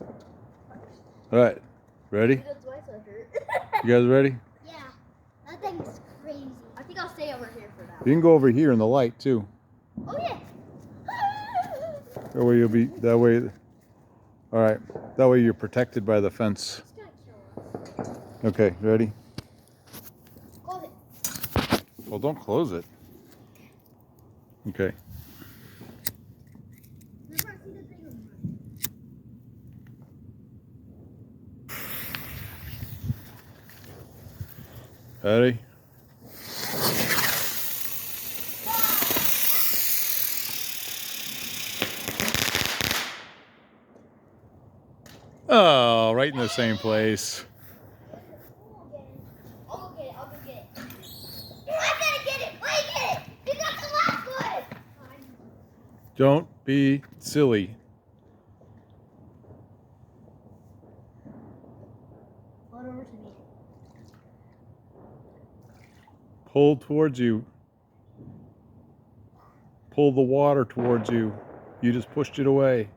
All right, ready? You guys ready? Yeah, that thing's crazy. I think I'll stay over here for that. You can go over here in the light too. Oh yeah. That way you'll be, that way, all right, that way you're protected by the fence. It's gonna kill us. Okay, ready? Close it. Well, don't close it. Okay. Remember, I see the thing on Ready? Oh, right in the same place. I'll go get it. I'll go get it. I'm gonna get it. Wait, get it. You got the last one. Don't be silly. Hold over to me. Pull towards you. Pull the water towards you. You just pushed it away.